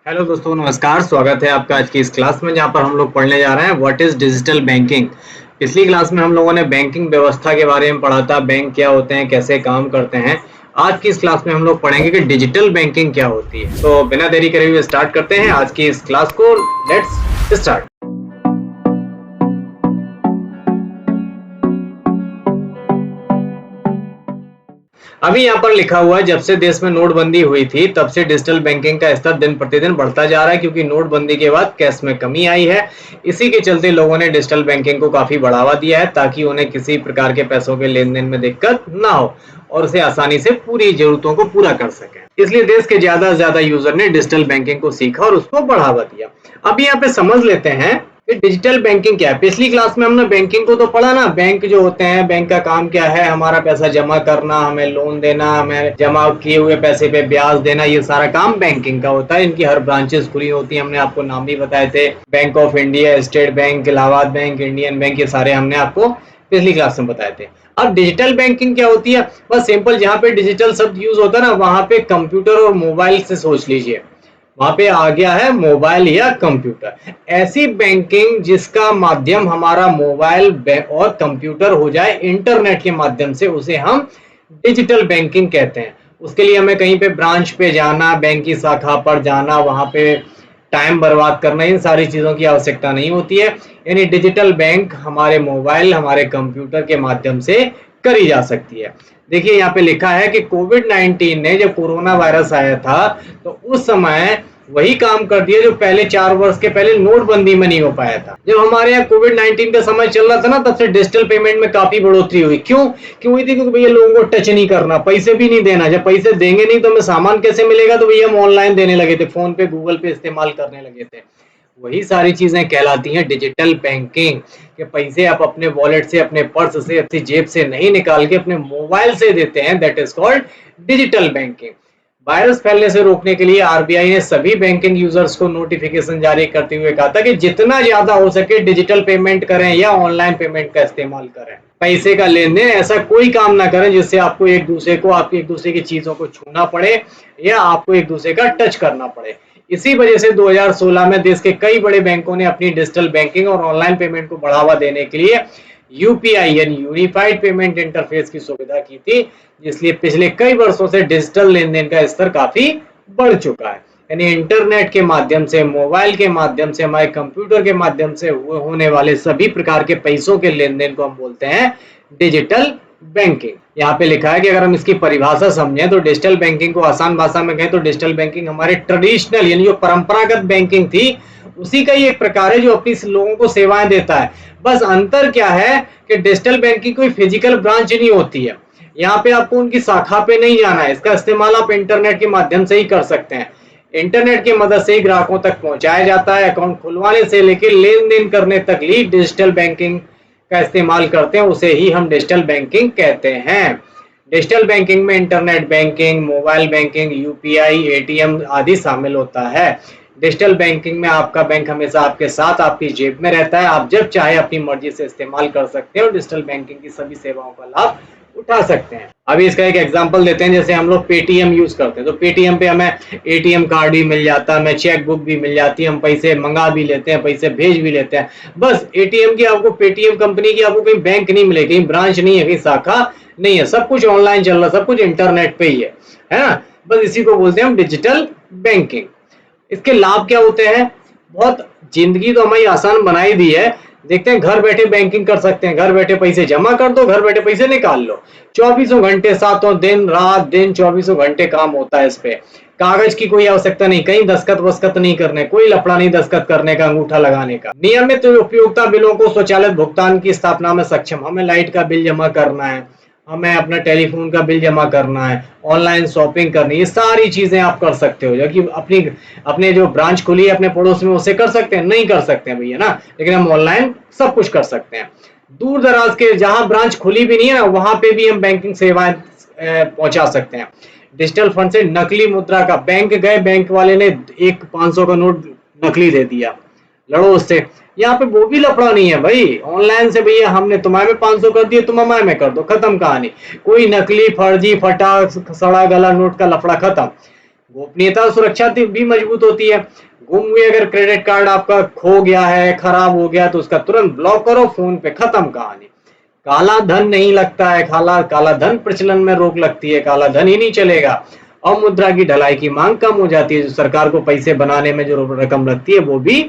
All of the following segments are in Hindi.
हेलो दोस्तों, नमस्कार। स्वागत है आपका आज की इस क्लास में, जहां पर हम लोग पढ़ने जा रहे हैं व्हाट इज डिजिटल बैंकिंग। पिछली क्लास में हम लोगों ने बैंकिंग व्यवस्था के बारे में पढ़ा था, बैंक क्या होते हैं, कैसे काम करते हैं। आज की इस क्लास में हम लोग पढ़ेंगे कि डिजिटल बैंकिंग क्या होती है। तो बिना देरी करे हुए स्टार्ट करते हैं आज की इस क्लास को। Let's start. अभी यहाँ पर लिखा हुआ है, जब से देश में नोटबंदी हुई थी तब से डिजिटल बैंकिंग का स्तर दिन प्रतिदिन बढ़ता जा रहा है, क्योंकि नोटबंदी के बाद कैश में कमी आई है। इसी के चलते लोगों ने डिजिटल बैंकिंग को काफी बढ़ावा दिया है, ताकि उन्हें किसी प्रकार के पैसों के लेन देन में दिक्कत ना हो और उसे आसानी से पूरी जरूरतों को पूरा कर सके। इसलिए देश के ज्यादा से ज्यादा यूजर ने डिजिटल बैंकिंग को सीखा और उसको बढ़ावा दिया। अब यहाँ पे समझ लेते हैं कि डिजिटल बैंकिंग क्या है। पिछली क्लास में हमने बैंकिंग को तो पढ़ा ना, बैंक जो होते हैं, बैंक का काम क्या है, हमारा पैसा जमा करना, हमें लोन देना, हमें जमा किए हुए पैसे पे ब्याज देना, ये सारा काम बैंकिंग का होता है। इनकी हर ब्रांचेस खुली होती है, हमने आपको नाम भी बताए थे, bank of India, state bank, Allahabad bank, Indian bank, ये सारे हमने आपको पिछली क्लास में बताए थे। अब डिजिटल बैंकिंग क्या होती है? बस सिंपल, जहाँ पे डिजिटल शब्द यूज होता है ना, वहां पे कंप्यूटर और मोबाइल से सोच लीजिए, वहां पे आ गया है मोबाइल या कंप्यूटर। ऐसी बैंकिंग जिसका माध्यम हमारा मोबाइल और कंप्यूटर हो जाए इंटरनेट के माध्यम से, उसे हम डिजिटल बैंकिंग कहते हैं। उसके लिए हमें कहीं पे ब्रांच पे जाना, बैंक की शाखा पर जाना, वहां पे टाइम बर्बाद करना, इन सारी चीजों की आवश्यकता नहीं होती है। यानी डिजिटल बैंक हमारे मोबाइल, हमारे कंप्यूटर के माध्यम से करी जा सकती है। देखिए यहाँ पे लिखा है कि कोविड-19 ने, जब कोरोना वायरस आया था, तो उस समय वही काम कर दिया जो पहले 4 वर्ष के पहले नोटबंदी में नहीं हो पाया था। जब हमारे यहाँ कोविड-19 का समय चल रहा था ना, तब से डिजिटल पेमेंट में काफी बढ़ोतरी हुई। क्यों हुई थी? क्योंकि भैया लोगों को टच नहीं करना, पैसे भी नहीं देना। जब पैसे देंगे नहीं तो हमें सामान कैसे मिलेगा? तो भैया हम ऑनलाइन देने लगे थे, फोन पे, गूगल पे इस्तेमाल करने लगे थे। वही सारी चीजें कहलाती हैं डिजिटल बैंकिंग, कि पैसे आप अपने वॉलेट से, अपने पर्स से, अपनी जेब से नहीं निकाल के अपने मोबाइल से देते हैं। That is called digital banking. Virus फैलने से रोकने के लिए आरबीआई ने सभी बैंकिंग यूजर्स को नोटिफिकेशन जारी करते हुए कहा था कि जितना ज्यादा हो सके डिजिटल पेमेंट करें या ऑनलाइन पेमेंट का इस्तेमाल करें। पैसे का लेन देन ऐसा कोई काम ना करें जिससे आपको एक दूसरे की चीजों को छूना पड़े या आपको एक दूसरे का टच करना पड़े। इसी वजह से 2016 में देश के कई बड़े बैंकों ने अपनी डिजिटल बैंकिंग और ऑनलाइन पेमेंट को बढ़ावा देने के लिए यूपीआई यानी यूनिफाइड पेमेंट इंटरफेस की सुविधा की थी, जिसलिए पिछले कई वर्षों से डिजिटल लेन देन का स्तर काफी बढ़ चुका है। यानी इंटरनेट के माध्यम से, मोबाइल के माध्यम से, हमारे कंप्यूटर के माध्यम से होने वाले सभी प्रकार के पैसों के लेन देन को हम बोलते हैं डिजिटल बैंकिंग। यहाँ पे लिखा है कि अगर हम इसकी परिभाषा समझें तो डिजिटल बैंकिंग को आसान भाषा में कहें तो डिजिटल बैंकिंग हमारे ट्रेडिशनल यानी जो परंपरागत बैंकिंग थी, उसी का ही एक प्रकार है जो अपनी लोगों को सेवाएं देता है। बस अंतर क्या है कि डिजिटल बैंकिंग कोई फिजिकल ब्रांच नहीं होती है। यहाँ पे आपको उनकी शाखा पे नहीं जाना है, इसका इस्तेमाल आप इंटरनेट के माध्यम से ही कर सकते हैं। इंटरनेट की मदद से ही ग्राहकों तक पहुंचाया जाता है। अकाउंट खुलवाने से लेकर लेन देन करने तक ही डिजिटल बैंकिंग का इस्तेमाल करते हैं, उसे ही हम डिजिटल बैंकिंग कहते हैं। डिजिटल बैंकिंग में internet banking, mobile banking, UPI, ATM आदि शामिल होता है। डिजिटल बैंकिंग में आपका बैंक हमेशा आपके साथ, आपकी जेब में रहता है। आप जब चाहे अपनी मर्जी से इस्तेमाल कर सकते हैं और डिजिटल बैंकिंग की सभी सेवाओं का लाभ उठा सकते हैं। अभी इसका एक एग्जांपल देते हैं। जैसे हम लोग पेटीएम यूज करते हैं, तो पेटीएम पे हमें एटीएम कार्ड भी मिल जाता है, हमें चेक बुक भी मिल जाती है, हम पैसे मंगा भी लेते हैं, पैसे भेज भी लेते हैं। बस एटीएम की आपको, पेटीएम कंपनी की आपको कहीं बैंक नहीं मिलेगी, कहीं ब्रांच नहीं है, कहीं शाखा नहीं है, सब कुछ ऑनलाइन चल रहा है, सब कुछ इंटरनेट पे ही है ना। बस इसी को बोलते हैं हम डिजिटल बैंकिंग। इसके लाभ क्या होते हैं? बहुत, जिंदगी तो हमारी आसान बनाई दी है। देखते हैं, घर बैठे बैंकिंग कर सकते हैं, घर बैठे पैसे जमा कर दो, घर बैठे पैसे निकाल लो। चौबीसों घंटे, सातों दिन, रात दिन, चौबीसों घंटे काम होता है इस पे। कागज की कोई आवश्यकता नहीं, कहीं दस्तखत वस्खत नहीं करने, कोई लफड़ा नहीं दस्तखत करने का, अंगूठा लगाने का। नियमित उपयोगिता बिलों को स्वचालित भुगतान की स्थापना में सक्षम। हमें लाइट का बिल जमा करना है, हमें अपना टेलीफोन का बिल जमा करना है, ऑनलाइन शॉपिंग करनी है, ये सारी चीजें आप कर सकते हो। जबकि अपनी अपने जो ब्रांच खुली है अपने पड़ोस में, उसे कर सकते हैं? नहीं कर सकते हैं भैया ना, लेकिन हम ऑनलाइन सब कुछ कर सकते हैं। दूर दराज के जहां ब्रांच खुली भी नहीं है ना, वहां पे भी हम बैंकिंग सेवाएं पहुंचा सकते हैं। डिजिटल फंड से नकली मुद्रा का, बैंक गए, बैंक वाले ने एक 500 का नोट नकली दे दिया, लड़ो उससे। यहाँ पे वो भी लफड़ा नहीं है भाई, ऑनलाइन से भैया हमने तुम्हारे में 500 कर दिए, तुम हमारे में कर दो, खत्म कहानी। कोई नकली, फर्जी, फटा, सड़ा गला नोट का लफड़ा खत्म। गोपनीयता और सुरक्षा भी मजबूत होती है। गुम हुए अगर क्रेडिट कार्ड आपका खो गया है, खराब हो गया, तो उसका तुरंत ब्लॉक करो, फोन पे खत्म कहानी। काला धन नहीं लगता है, काला धन प्रचलन में रोक लगती है, काला धन ही नहीं चलेगा। और मुद्रा की ढलाई की मांग कम हो जाती है, जो सरकार को पैसे बनाने में जो रकम लगती है वो भी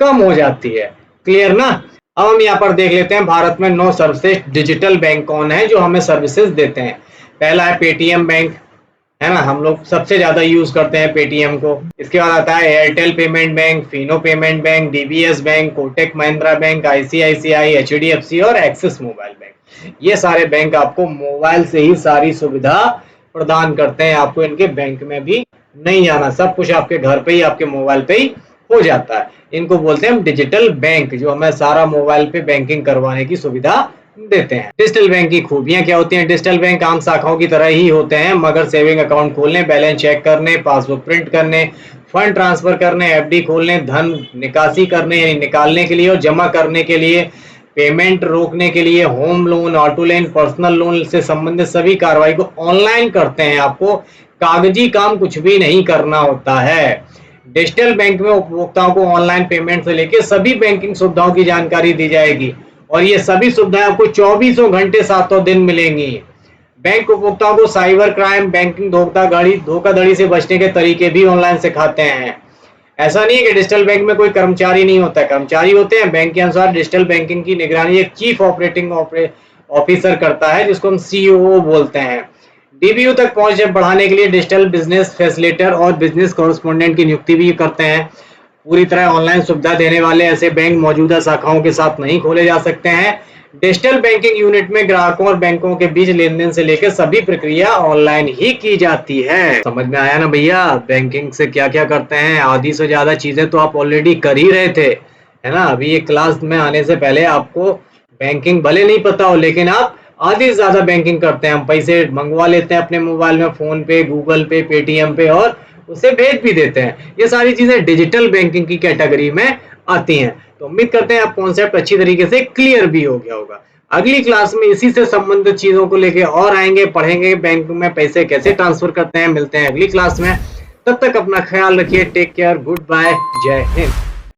कम हो जाती है। क्लियर ना? अब हम यहाँ पर देख लेते हैं भारत में 9 सर्वश्रेष्ठ डिजिटल बैंक कौन है जो हमें सर्विसेज देते हैं। पहला है पेटीएम बैंक, है ना, हम लोग सबसे ज्यादा यूज करते हैं पेटीएम को। इसके बाद आता है Airtel payment bank, Fino payment bank, DBS bank, Kotak Mahindra bank, ICICI, HDFC और एक्सिस मोबाइल बैंक। ये सारे बैंक आपको मोबाइल से ही सारी सुविधा प्रदान करते हैं, आपको इनके बैंक में भी नहीं जाना, सब कुछ आपके घर पे ही, आपके मोबाइल पे ही हो जाता है। इनको बोलते हैं हम डिजिटल बैंक, जो हमें सारा मोबाइल पे बैंकिंग करवाने की सुविधा देते हैं। डिजिटल बैंक की खूबियां क्या होती हैं? डिजिटल बैंक आम शाखाओं की तरह ही होते हैं, मगर सेविंग अकाउंट खोलने, बैलेंस चेक करने, पासबुक प्रिंट करने, फंड ट्रांसफर करने, एफडी खोलने, धन निकासी करने यानी निकालने के लिए और जमा करने के लिए, पेमेंट रोकने के लिए, home loan, auto loan, personal loan से संबंधित सभी कार्रवाई को ऑनलाइन करते हैं। आपको कागजी काम कुछ भी नहीं करना होता है। डिजिटल बैंक में उपभोक्ताओं को ऑनलाइन पेमेंट से लेकर सभी बैंकिंग सुविधाओं की जानकारी दी जाएगी और ये सभी सुविधाएं आपको 24 घंटे 7 दिन मिलेंगी। बैंक उपभोक्ताओं को साइबर क्राइम, बैंकिंग धोखाधड़ी से बचने के तरीके भी ऑनलाइन सिखाते हैं। ऐसा नहीं है कि डिजिटल बैंक में कोई कर्मचारी नहीं होता है, कर्मचारी होते हैं। बैंक के अनुसार डिजिटल बैंकिंग की निगरानी एक चीफ ऑपरेटिंग ऑफिसर करता है, जिसको हम सीओओ बोलते हैं। डीबीयू तक पहुंच बढ़ाने के लिए डिजिटल बिजनेस फैसिलिटेटर और बिजनेस कॉरेस्पोंडेंट की नियुक्ति भी करते हैं। पूरी तरह ऑनलाइन सुविधा देने वाले ऐसे बैंक मौजूदा शाखाओं के साथ नहीं खोले जा सकते हैं। डिजिटल बैंकिंग यूनिट में ग्राहकों और बैंकों के बीच लेनदेन से लेकर सभी प्रक्रिया ऑनलाइन ही की जाती है। समझ में आया ना भैया, बैंकिंग से क्या क्या करते हैं? आधी से ज्यादा चीजें तो आप ऑलरेडी कर ही रहे थे, है ना। अभी ये क्लास में आने से पहले आपको बैंकिंग भले नहीं पता हो, लेकिन आप आधी से ज्यादा बैंकिंग करते हैं। हम पैसे मंगवा लेते हैं अपने मोबाइल में, फोन पे, गूगल पे, पेटीएम पे, और उसे भेज भी देते हैं। ये सारी चीजें डिजिटल बैंकिंग की कैटेगरी में आती हैं। तो उम्मीद करते हैं आप कॉन्सेप्ट अच्छी तरीके से क्लियर भी हो गया होगा। अगली क्लास में इसी से संबंधित चीजों को लेके और आएंगे, पढ़ेंगे बैंक में पैसे कैसे ट्रांसफर करते हैं। मिलते हैं अगली क्लास में, तब तक अपना ख्याल रखिए। टेक केयर, गुड बाय, जय हिंद।